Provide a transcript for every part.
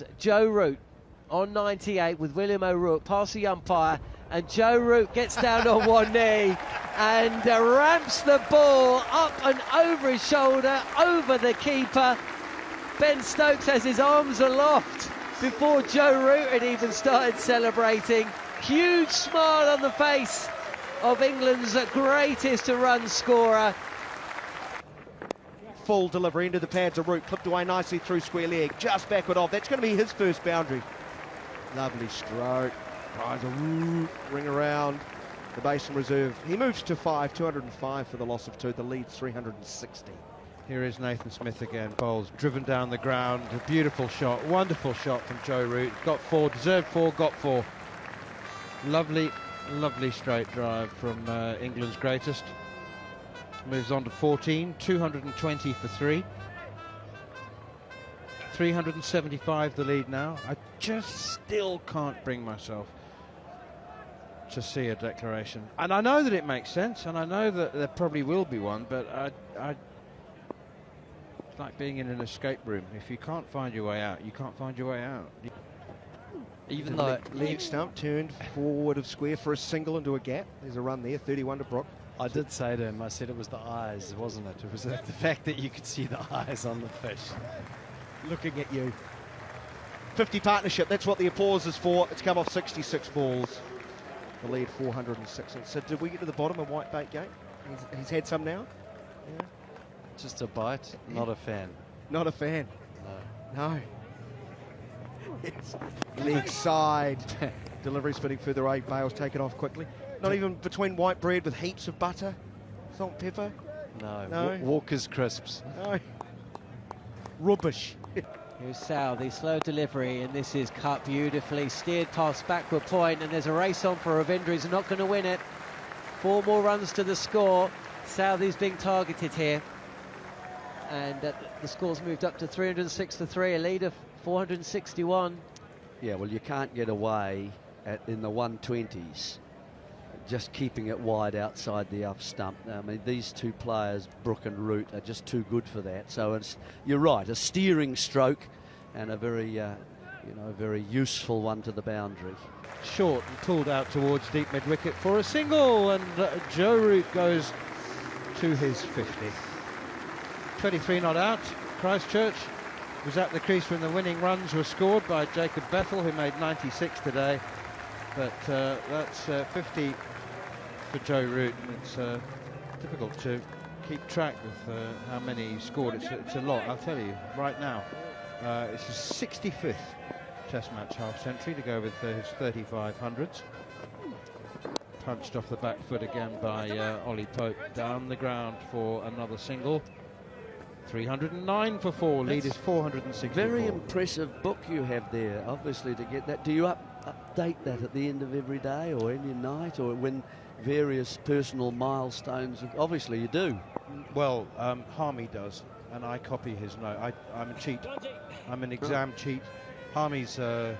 It's Joe Root on 98 with William O'Rourke past the umpire, and Joe Root gets down on one knee and ramps the ball up and over his shoulder, over the keeper. Ben Stokes has his arms aloft before Joe Root had even started celebrating. Huge smile on the face of England's greatest run scorer. Full delivery into the pads of Root, clipped away nicely through square leg, just backward off. That's going to be his first boundary. Lovely stroke. Tries a ring around the Basin Reserve. He moves to 205 for the loss of 2. The lead's 360. Here is Nathan Smith again. Bowles driven down the ground. A beautiful shot, wonderful shot from Joe Root. Got 4, deserved 4, got 4. Lovely, lovely straight drive from England's greatest. Moves on to 14, 220 for 3. 375 the lead now. I just still can't bring myself to see a declaration. And I know that it makes sense, and I know that there probably will be one, but it's like being in an escape room. If you can't find your way out, you can't find your way out. Even though leg stump turned forward of square for a single into a gap. There's a run there, 31 to Brook. I did say to him, I said it was the eyes, wasn't it? It was the fact that you could see the eyes on the fish. Looking at you. 50 partnership, that's what the applause is for. It's come off 66 balls. The lead 406. So did we get to the bottom of Whitebait Gate? He's had some now? Yeah. Just a bite, not a fan. Not a fan? No. No. Yes. Leg side. Delivery spinning further away. Bales take it off quickly. Not even between white bread with heaps of butter, salt and pepper? No. No. Walker's crisps. No. Rubbish. Here's Sal, the slow delivery, and this is cut beautifully, steered past backward point, and there's a race on for Ravindra. He's not going to win it. 4 more runs to the score. Southey's being targeted here, and the score's moved up to 306 to 3, a lead of 461. Yeah, well, you can't get away in the 120s just keeping it wide outside the off stump. I mean, these two players, Brook and Root, are just too good for that. So you're right, a steering stroke and a very, very useful one to the boundary. Short and pulled out towards deep mid-wicket for a single, and Joe Root goes to his 50. 23 not out. Christchurch was at the crease when the winning runs were scored by Jacob Bethel, who made 96 today. But that's 50 for Joe Root. It's difficult to keep track of how many he scored. It's a lot, I'll tell you right now. It's his 65th Test match half century to go with his 3500s. Punched off the back foot again by Ollie Pope. Down the ground for another single. 309 for 4. Lead is 464. Very impressive book you have there, obviously, to get that. Do you update that at the end of every day or any night, or when various personal milestones? Obviously you do. Well, Harmy does, and I copy his note. I'm a cheat. I'm an exam cheat. Harmy's a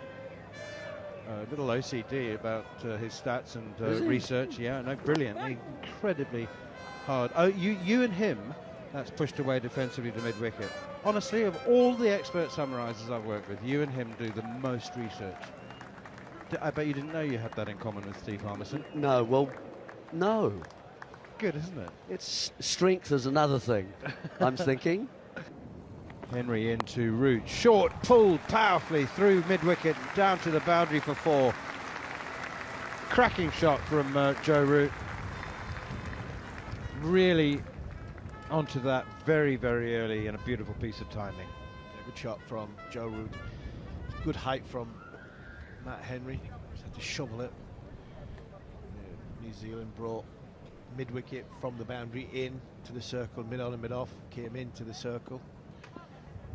little OCD about his stats and research. Yeah, no, brilliant. Incredibly hard. Oh, you and him, that's pushed away defensively to mid-wicket. Honestly, of all the expert summarisers I've worked with, you and him do the most research. I bet you didn't know you had that in common with Steve Harmison. No, well, no. Good, isn't it? It's strength is another thing, I'm thinking. Henry into Root. Short, pulled powerfully through mid-wicket, down to the boundary for 4. Cracking shot from Joe Root. Really onto that very, very early, and a beautiful piece of timing. Yeah, good shot from Joe Root. Good height from Matt Henry. Just had to shovel it. New Zealand brought mid-wicket from the boundary in to the circle, mid-on and mid-off, came into the circle.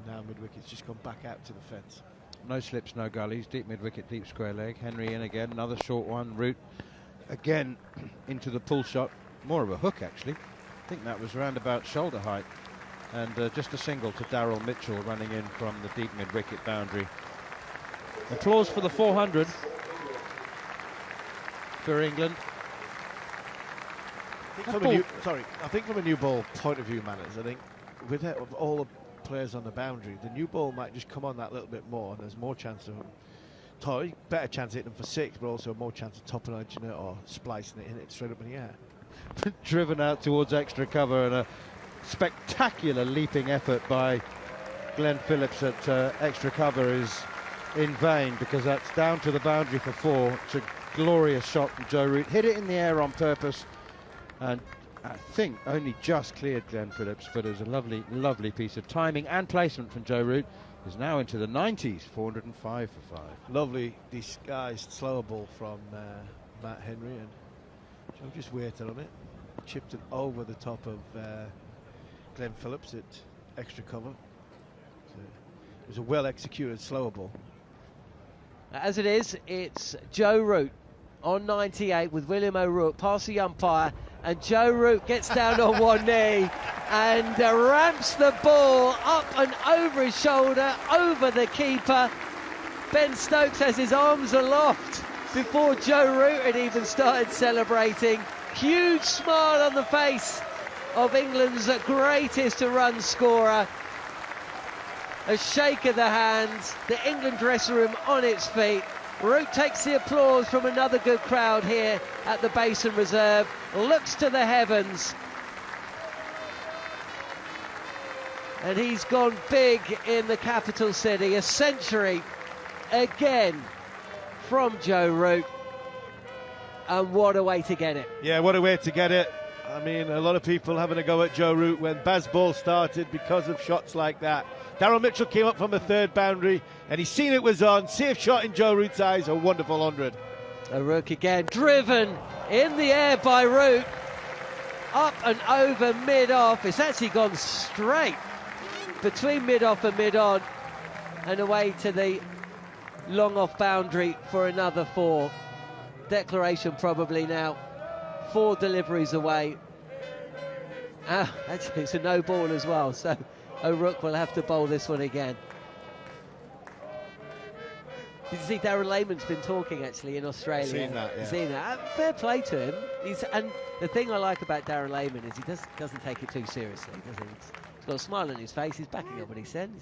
Now mid-wicket's just gone back out to the fence. No slips, no gullies, deep mid-wicket, deep square leg. Henry in again, another short one. Root again into the pull shot. More of a hook, actually. I think that was round about shoulder height. And just a single to Daryl Mitchell running in from the deep mid-wicket boundary. Applause for the 400 for England. I think from a new ball point of view, Manners, I think with all the players on the boundary, the new ball might just come on that little bit more, and there's more chance of better chance of hitting them for 6, but also more chance of topping edging it or splicing it, hitting it straight up in the air. Driven out towards extra cover, and a spectacular leaping effort by Glenn Phillips at extra cover is in vain, because that's down to the boundary for 4. It's a glorious shot from Joe Root. Hit it in the air on purpose, and I think only just cleared Glenn Phillips, but it was a lovely, lovely piece of timing and placement from Joe Root. Is now into the 90s, 405 for 5. Lovely disguised slower ball from Matt Henry, and Joe just waited on it, chipped it over the top of Glenn Phillips at extra cover. So it was a well executed slower ball. As it is, it's Joe Root on 98 with William O'Rourke past the umpire, and Joe Root gets down on one knee and ramps the ball up and over his shoulder, over the keeper. Ben Stokes has his arms aloft before Joe Root had even started celebrating. Huge smile on the face of England's greatest run scorer. A shake of the hands, the England dressing room on its feet. Root takes the applause from another good crowd here at the Basin Reserve, looks to the heavens, and he's gone big in the capital city. A century again from Joe Root, and what a way to get it. Yeah, what a way to get it. I mean, a lot of people having a go at Joe Root when Bazball started because of shots like that. Darryl Mitchell came up from the 3rd boundary, and he seen it was on. Safe shot in Joe Root's eyes, a wonderful 100. O'Rourke again, driven in the air by Root, up and over mid-off. It's actually gone straight between mid-off and mid-on, and away to the long-off boundary for another 4. Declaration probably now. 4 deliveries away. Actually, it's a no ball as well, so O'Rourke will have to bowl this one again. Did you see Darren Lehman's been talking actually in Australia? Seen that, yeah. Seen that. Fair play to him. And the thing I like about Darren Lehman is he doesn't take it too seriously, does he? He's got a smile on his face. He's backing up what he said.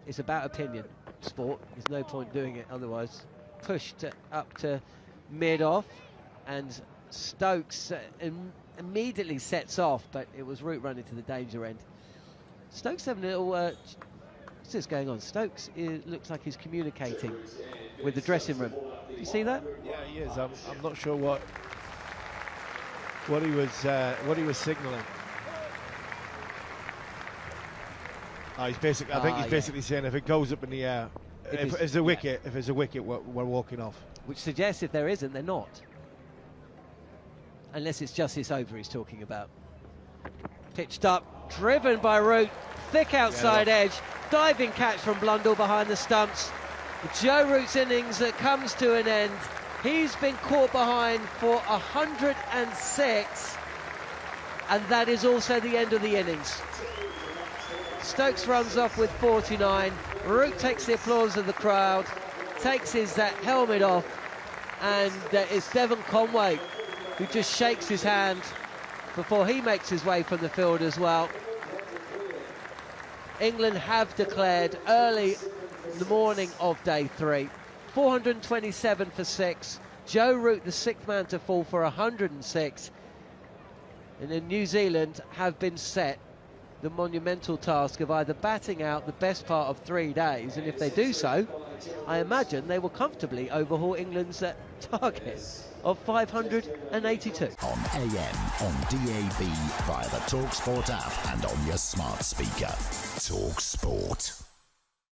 It's about opinion, sport. There's no point doing it otherwise. Pushed up to mid-off, and Stokes immediately sets off, but it was Root running to the danger end. Stokes having a little... what's this going on? Stokes looks like he's communicating with the dressing room. Do you see that? Yeah, he is. I'm not sure what he was signalling. He's basically. I think he's basically saying if it goes up in the air, if it's a wicket, we're walking off. Which suggests if there isn't, they're not. Unless it's just this over he's talking about. Pitched up, driven by Root, thick outside edge, diving catch from Blundell behind the stumps. Joe Root's innings that comes to an end. He's been caught behind for 106, and that is also the end of the innings. Stokes runs off with 49. Root takes the applause of the crowd, takes his helmet off, and it's Devon Conway who just shakes his hand before he makes his way from the field as well. England have declared early in the morning of day 3, 427 for 6. Joe Root, the 6th man to fall for 106. And then New Zealand have been set the monumental task of either batting out the best part of 3 days, and if they do so, I imagine they will comfortably overhaul England's target of 582. On AM, on DAB, via the talkSPORT app and on your smart speaker. talkSPORT.